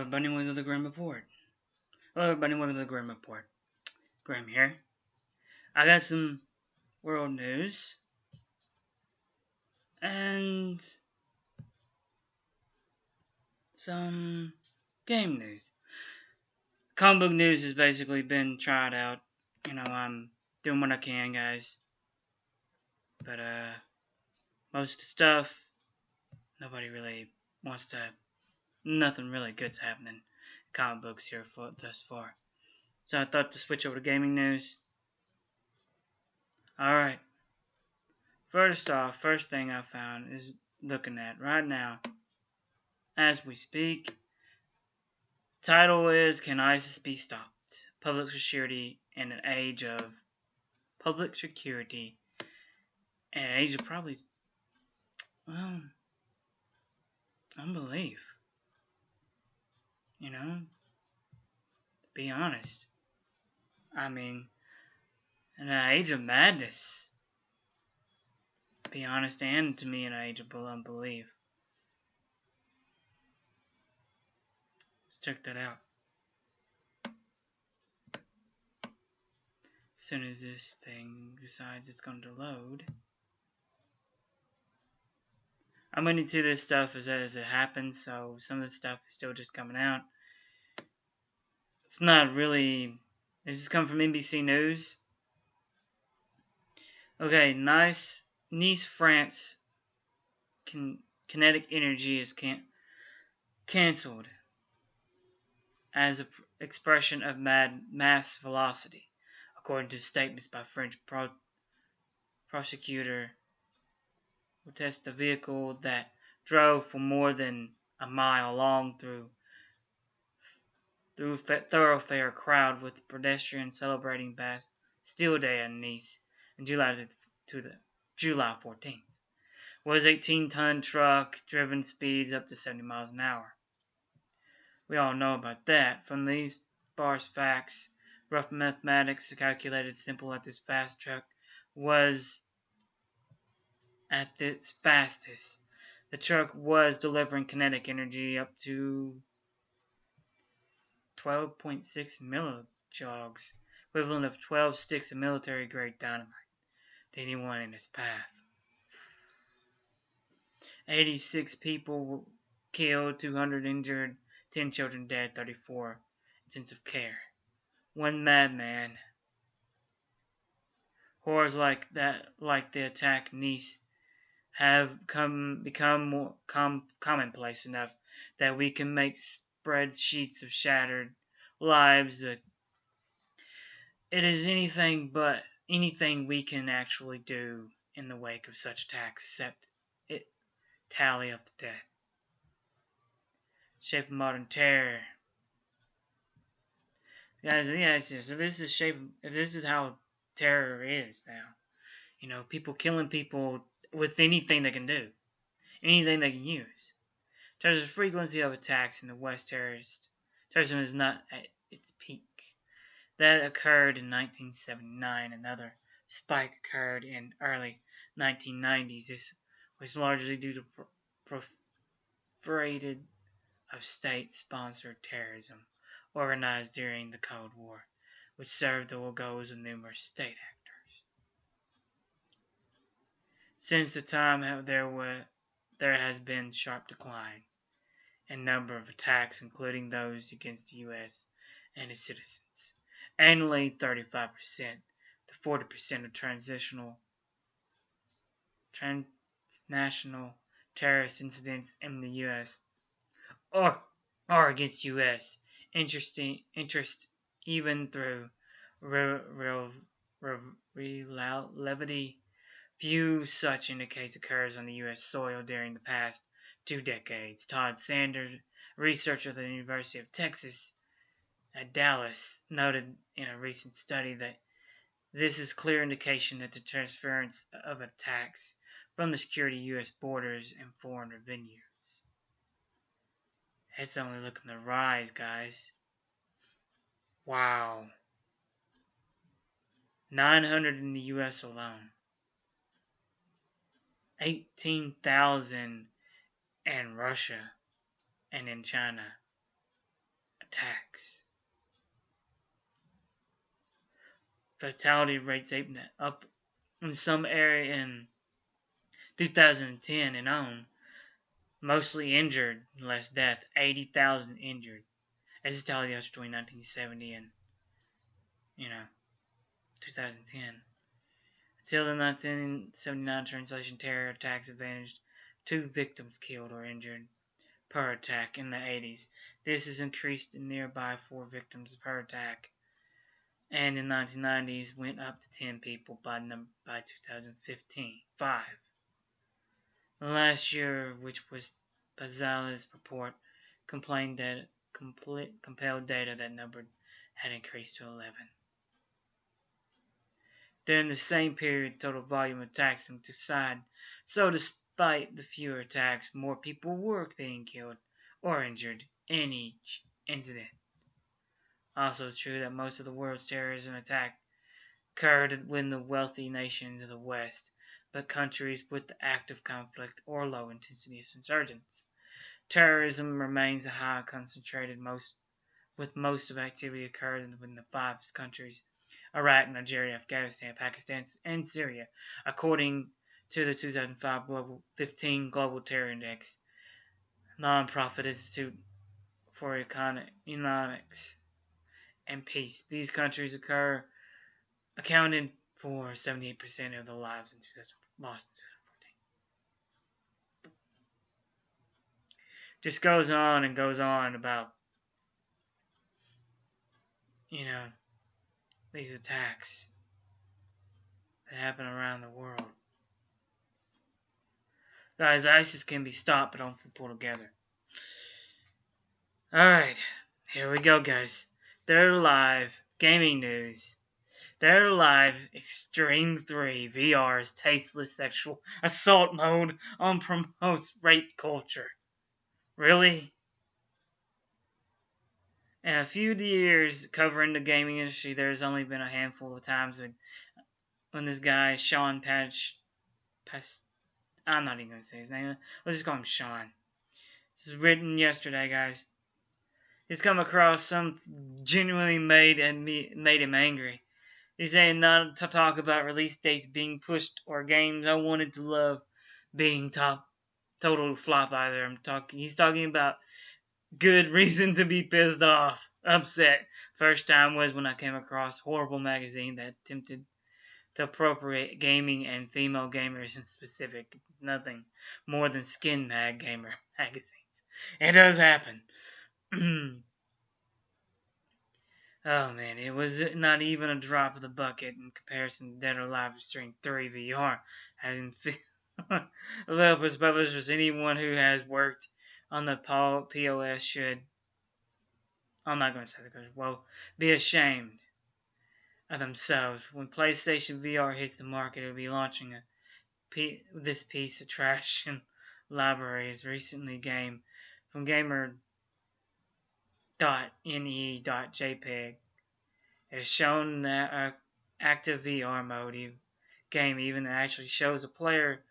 Everybody, welcome to the Graham Report. Hello, everybody, welcome to the Graham Report. Graham here. I got some world news and some game news. Comic book news has basically been tried out. I'm doing what I can, guys. But most of the stuff, nobody really wants to. Nothing really good's happening in comic books here thus far. So I thought to switch over to gaming news. Alright. First off, first thing I found is looking at right now, as we speak. Title is Can ISIS Be Stopped? Public Security in an Age of probably, well, unbelief. To be honest. I mean, in an age of madness. To be honest, and to me, in an age of unbelief. Let's check that out. As soon as this thing decides it's going to load. I'm going to do this stuff as it happens, so some of the stuff is still just coming out. It's not really. This is coming from NBC News. Okay, Nice France kinetic energy is cancelled as an expression of mass velocity, according to statements by French prosecutor who tested the vehicle that drove for more than a mile long through thoroughfare crowd with pedestrians celebrating Bastille Day in Nice in July 14th. Was 18-ton truck driven speeds up to 70 miles an hour. We all know about that. From these sparse facts, rough mathematics calculated simple that this fast truck was at its fastest. The truck was delivering kinetic energy up to 12.6 millijoules, equivalent of 12 sticks of military-grade dynamite, to anyone in its path. 86 people killed, 200 injured, 10 children dead, 34 intensive care. One madman. Horrors like the attack in Nice, have become more commonplace enough that we can make spreadsheets of shattered lives that it is anything we can actually do in the wake of such attacks, except it tally up the dead. Shape of modern terror. Guys, yes, if this is how terror is now. People killing people with anything they can do. Anything they can use. In terms of frequency of attacks in the West, terrorism is not at its peak. That occurred in 1979. Another spike occurred in early 1990s. This was largely due to proliferated of state-sponsored terrorism organized during the Cold War, which served the goals of numerous state actors. Since the time, there has been sharp decline in number of attacks, including those against the U.S. and its citizens. Annually, 35% to 40% of transnational terrorist incidents in the U.S. or against U.S. interest, even through reality. Few such indicates occurs on the U.S. soil during the past 2 decades. Todd Sanders, a researcher at the University of Texas at Dallas, noted in a recent study that this is clear indication that the transference of attacks from the security of U.S. borders and foreign venues. It's only looking to rise, guys. Wow. 900 in the U.S. alone. 18,000 in Russia and in China. fatality rates up in some area in 2010 and on. Mostly injured, less death. 80,000 injured. As is tallied between 1970 and, 2010. Until the 1979 translation terror attacks advantaged 2 victims killed or injured per attack in the 80s. This has increased to nearby 4 victims per attack, and in the 1990s went up to 10 people by 2015. 5. Last year, which was Pazala's report, compelled data that number had increased to 11. During the same period, total volume of attacks subsided. So despite the fewer attacks, more people were being killed or injured in each incident. Also true that most of the world's terrorism attack occurred within the wealthy nations of the West, but countries with active conflict or low intensity of insurgents. Terrorism remains a high concentrated with most of activity occurring within the 5 countries: Iraq, Nigeria, Afghanistan, Pakistan, and Syria, according to the 2015 Global Terror Index, non-profit Institute for Economics and Peace. These countries accounted for 78% of the lives lost in 2014. Just goes on and goes on about, these attacks that happen around the world. Guys, ISIS can be stopped, but don't pull together. Alright, here we go, guys. Dead or Alive gaming news. Dead or Alive Xtreme 3 VR's tasteless sexual assault mode promotes rape culture. Really? In a few years covering the gaming industry, there's only been a handful of times when this guy, Sean I'm not even going to say his name. Let's just call him Sean. This is written yesterday, guys. He's come across some genuinely made him angry. He's saying not to talk about release dates being pushed or games I wanted to love being total flop either. He's talking about good reason to be pissed off, upset. First time was when I came across Horrible magazine that attempted to appropriate gaming and female gamers in specific. Nothing more than skin gamer magazines. It does happen. Oh man, it was not even a drop of the bucket in comparison to Dead or Alive Xtreme 3 VR. Developers, publishers, anyone who has worked on the POS should, I'm not going to say the be ashamed of themselves. When PlayStation VR hits the market, it will be launching this piece of trash and library is recently game from gamer.ne.jpg has shown that active VR mode game even actually shows a player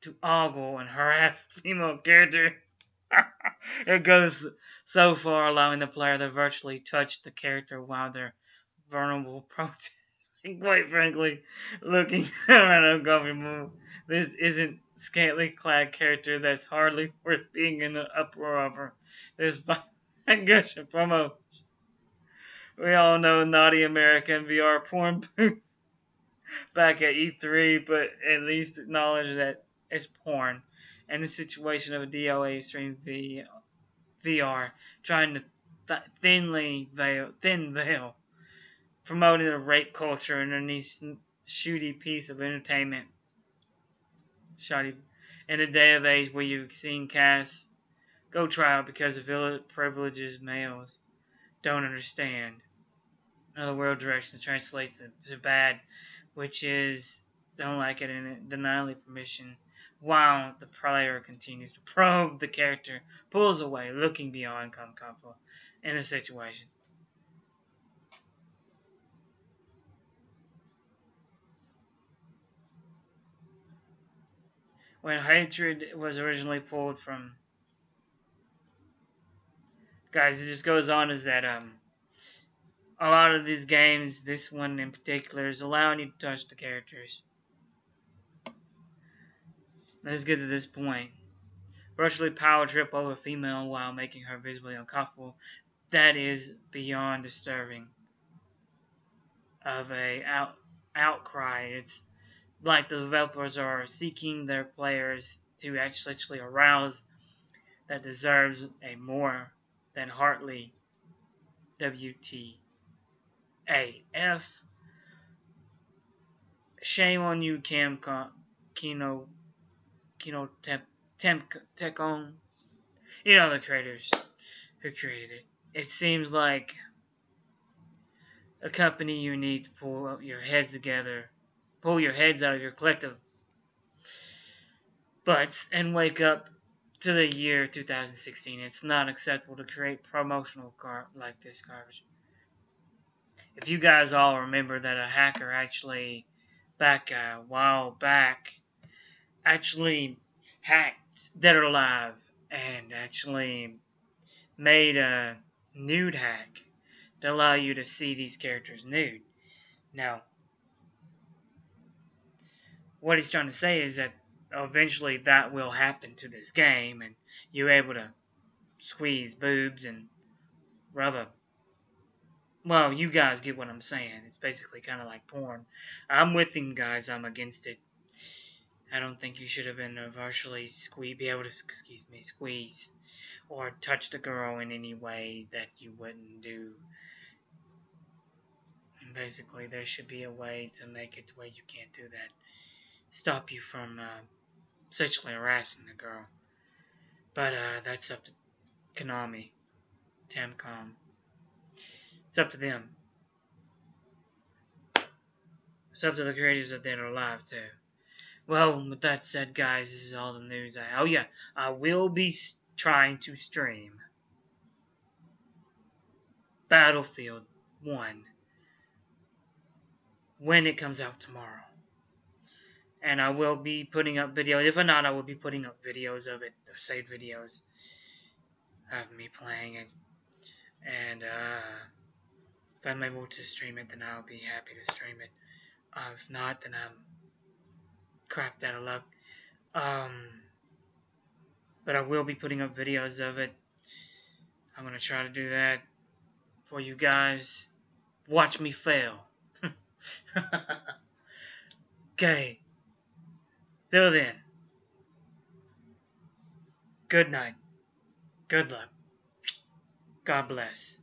to ogle and harass female character. It goes so far allowing the player to virtually touch the character while they're vulnerable protesting. Quite frankly, looking at a uncomfortable move, this isn't scantily clad character that's hardly worth being in the uproar over. This gushing promo. We all know naughty American VR porn back at E3, but at least acknowledge that it's porn. And the situation of a DOA stream VR trying to thin veil, promoting a rape culture underneath shooty piece of entertainment. In a day of age where you've seen casts go trial because of privileges males don't understand. The world direction translates it to bad, which is don't like it and deny permission, while the player continues to probe the character, pulls away, looking beyond comfort in a situation. When hatred was originally pulled from, guys, it just goes on is that a lot of these games, this one in particular, is allowing you to touch the characters. Let's get to this point. Virtually power trip over a female while making her visibly uncomfortable. That is beyond disturbing of a outcry. It's like the developers are seeking their players to actually arouse that deserves a more than heartily WTAF. Shame on you, Kino Tecon. You know the creators who created it. It seems like a company you need to pull your heads together, pull your heads out of your collective butts, and wake up to the year 2016. It's not acceptable to create promotional like this garbage. If you guys all remember that a hacker actually, back a while back, actually hacked Dead or Alive and actually made a nude hack to allow you to see these characters nude. Now, what he's trying to say is that eventually that will happen to this game, and you're able to squeeze boobs and rub a... Well, you guys get what I'm saying. It's basically kind of like porn. I'm with him, guys. I'm against it. I don't think you should have been virtually be able to, squeeze or touch the girl in any way that you wouldn't do. And basically, there should be a way to make it to where you can't do that. Stop you from sexually harassing the girl. But that's up to Konami, Tamcom. It's up to them. It's up to the creators of Dead or Alive too. Well, with that said, guys, this is all the news I... Oh yeah, I will be trying to stream Battlefield 1 when it comes out tomorrow. And I will be putting up videos. If not, I will be putting up videos of it, saved videos of me playing it. And if I'm able to stream it, then I'll be happy to stream it. If not, then I'm crapped out of luck. But I will be putting up videos of it. I'm going to try to do that for you guys. Watch me fail. Okay. Till then. Good night. Good luck. God bless.